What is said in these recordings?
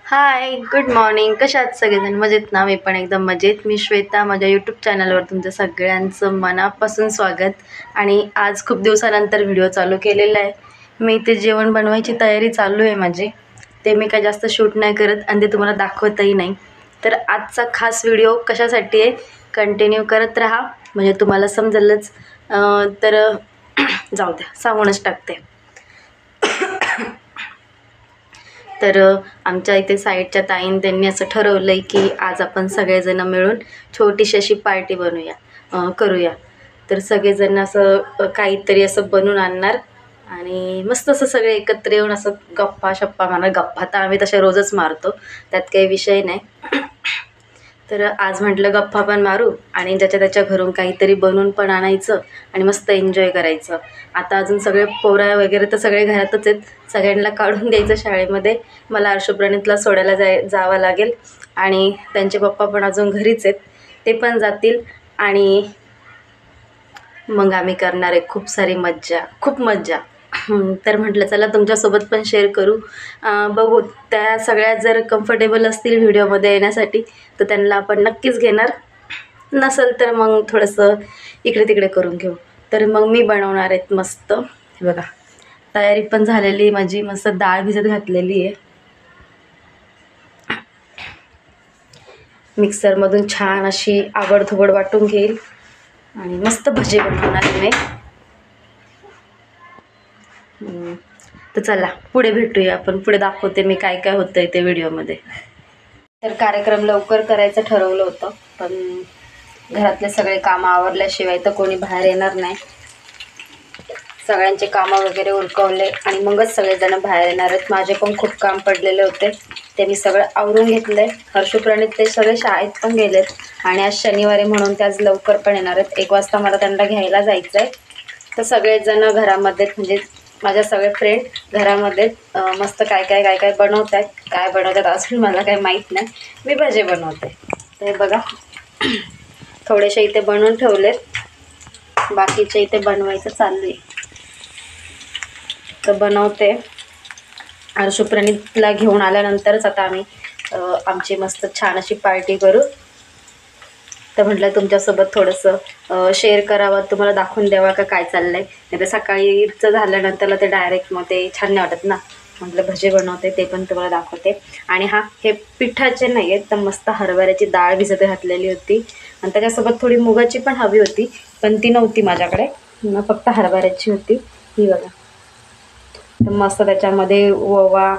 हाय, good morning. कशा आहात सगळेजण? मजेत ना? मी पण एकदम मजेत. मी श्वेता. माझ्या यूट्यूब चॅनलवर तुमचं सगळ्यांचं मनापासून स्वागत. आणि आज खूप दिवसानंतर व्हिडिओ चालू केलेला आहे. मी ते जेवण बनवायची तयारी चालू आहे माझी. ते मी काय जास्त शूट नाही करत आणि ते तुम्हाला दाखवतही नाही. तर आजचा खास व्हिडिओ कशासाठी आहे, कंटिन्यू करत राहा म्हणजे तुम्हाला समजेलच. तर जाऊ द्या, सांगूनच टाकते. तर आमच्या इथे साईडच्या ताईन त्यांनी असं ठरवलं आहे की आज आपण सगळेजण मिळून छोटीशी अशी पार्टी करूया. तर सगळेजण असं काहीतरी असं बनवून आणणार आणि मस्त असं सगळे एकत्र येऊन असं गप्पा मारणार. गप्पा तर आम्ही तशा रोजच मारतो, त्यात काही विषय नाही. तर आज म्हटलं गप्पा पण मारू आणि ज्याच्या त्याच्या घरून काहीतरी बनवून पण आणायचं आणि मस्त एन्जॉय करायचं. आता अजून सगळे पोरं वगैरे तर सगळे घरातच आहेत. सगळ्यांना काढून द्यायचं शाळेमध्ये. मला अर्शप्रणितला सोडायला जावं लागेल आणि त्यांचे पप्पा पण अजून घरीच आहेत, ते पण जातील आणि मग आम्ही करणार आहे खूप सारी मज्जा, खूप मज्जा. तर म्हटलं चला तुमच्यासोबत पण शेअर करू. बघू त्या सगळ्या जर कम्फर्टेबल असतील व्हिडिओमध्ये येण्यासाठी तर त्यांना आपण नक्कीच घेणार. नसेल तर मग थोडंसं इकडे तिकडे करून घेऊ. तर मग मी बनवणार आहेत मस्त. हे बघा, तयारी पण झालेली माझी. मस्त डाळ भिजत घातलेली आहे. मिक्सरमधून छान अशी आबडधोबड वाटून घेईल आणि मस्त भजी बनवणार मी. तर चला पुढे भेटूया आपण. पुढे दाखवते मी काय काय होतं आहे ते व्हिडिओमध्ये. तर कार्यक्रम लवकर करायचं ठरवलं होतं, पण घरातले सगळे कामं आवरल्याशिवाय तर कोणी बाहेर येणार नाही. सगळ्यांचे कामं वगैरे उरकवले आणि मगच सगळेजण बाहेर येणार आहेत. माझे पण खूप काम पडलेले होते, ते मी सगळं आवरून घेतलं आहे. हर्षप्रणित ते सगळे शाळेत पण गेलेत आणि आज शनिवारी म्हणून ते आज लवकर पण येणार आहेत. 1 वाजता मला त्यांना घ्यायला जायचं आहे. तर सगळेजण घरामध्ये म्हणजे माझ्या सगळे फ्रेंड घरामध्ये मस्त काय बनवत आहेत. काय बनवतात अजून मला काही माहीत नाही. मी भजे बनवते. तर बघा, थोडेसे इथे बनवून ठेवलेत, बाकीचे इथे बनवायचं चालू आहे. तर बनवते. अर्शप्रणितला घेऊन आल्यानंतरच आता आम्ही आमची मस्त छान अशी पार्टी करू. तर म्हटलं तुमच्यासोबत थोडंसं शेअर करावं, तुम्हाला दाखवून द्यावा का काय चाललं आहे. नाही तर सकाळीचं झाल्यानंतरला ते डायरेक्ट मग ते छान नाही वाटत ना. म्हटलं भजे बनवते, ते पण तुम्हाला दाखवते. आणि हे पिठाचे नाही आहेत, तर मस्त हरभऱ्याची डाळ भिजत घातलेली होती आणि त्याच्यासोबत थोडी मुगाची पण हवी होती, पण ती नव्हती माझ्याकडे. फक्त हरभऱ्याची होती. ही बघा. तर मस्त त्याच्यामध्ये ओवा,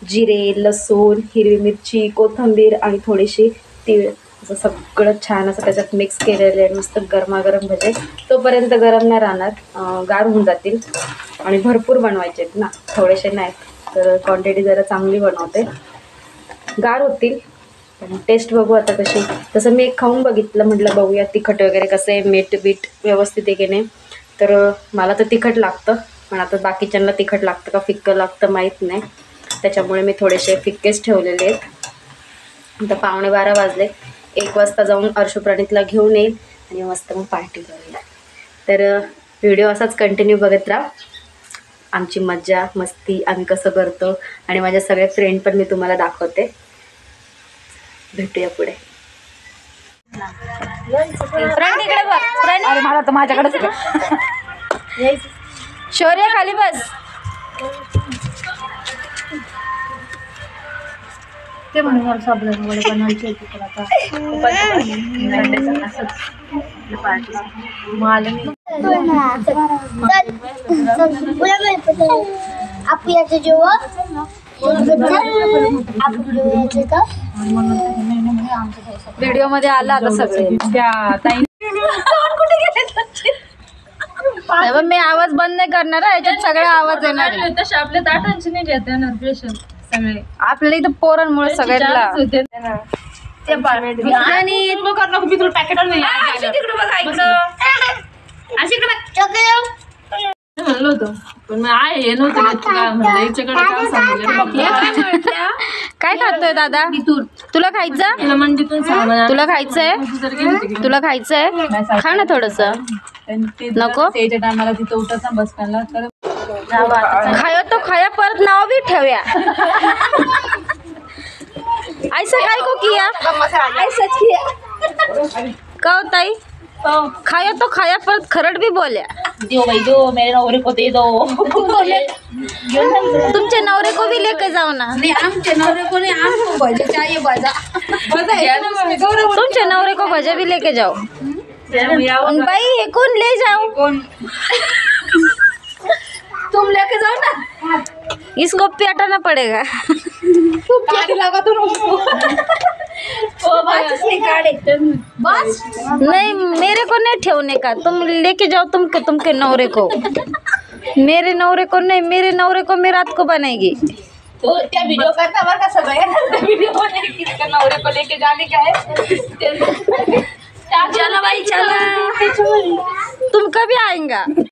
जिरे, लसूण, हिरवी मिरची, कोथिंबीर आणि थोडीशी तीळ असं सगळं छान असं त्याच्यात मिक्स केलेलं आहे. मस्त गरमागरम भजे. तोपर्यंत गरम नाही राहणार, गार होऊन जातील. आणि भरपूर बनवायचे आहेत ना, थोडेसे नाहीत. तर क्वांटिटी जरा चांगली बनवते, गार होतील. पण टेस्ट बघू आता कशी. तसं मी एक खाऊन बघितलं, म्हटलं बघूया तिखट वगैरे कसं आहे, मीठ व्यवस्थित आहे की नाही. तर मला तर तिखट लागतं, पण आता बाकीच्यांना तिखट लागतं का फिक्कं लागतं माहीत नाही. त्याच्यामुळे मी थोडेसे फिक्केच ठेवलेले आहेत. आता 11:15 वाजले. 1 वाजता जाऊन अर्शप्रणितला घेऊन येईल आणि मस्त मग पार्टी करूया. तर व्हिडिओ असाच कंटिन्यू बघत राहा. आमची मज्जा मस्ती आम्ही कसं करतो आणि माझ्या सगळ्या फ्रेंड पण मी तुम्हाला दाखवते. भेटूया पुढे. मला तर माझ्याकडेच शौर्य खाली बस. ते म्हणून मला साबण बनवायची होती, पण आता व्हिडिओ मध्ये आला आता सगळे. मी आवाज बंद नाही करणार, याच्यात सगळा आवाज येणार. तसे आपल्या ताटांची नाही घेत येणार पेशंट सगळे. आपल्याला इथं पोरांमुळे सगळ्याला म्हणलं होतं, पण हे नव्हतं. काय खातोय दादा? तुला खायचं? तुला खायचंय? तुला खायचंय? खा ना थोडस. नको त्याच्या टायमाला तिथं उठत ना बस स्टँडला. तर खाया तो खाया परत नाव बी ठेवूया. ऐसा काय को किया का हो ताई खाया तो खाया पर खरड भी बोल्या दो भाई दो मेरे नवरे को दे दो तुमचे नवरे को भी लेके जाओ ना आमच्या नवरे कोणी आमको भजी चाहिए भजा तुमचे नवरे को भजा भी लेके जाओ बाई हे कौन ले जाओ तुम लेके जाओ ना इसको पेटाना पड़ेगा लगा तुम उसको बस नहीं मेरे को नहीं ठेवने का तुम लेके जाओ तुमके नवरे को मेरे नवरे को नहीं मेरे नवरे को मैं रात को बनाएगी तो त्या वीडियो करता बरं का सगळ्या वीडियो किसका नवरे को लेके जाने का है चला बाई चला तुम कभी आएगा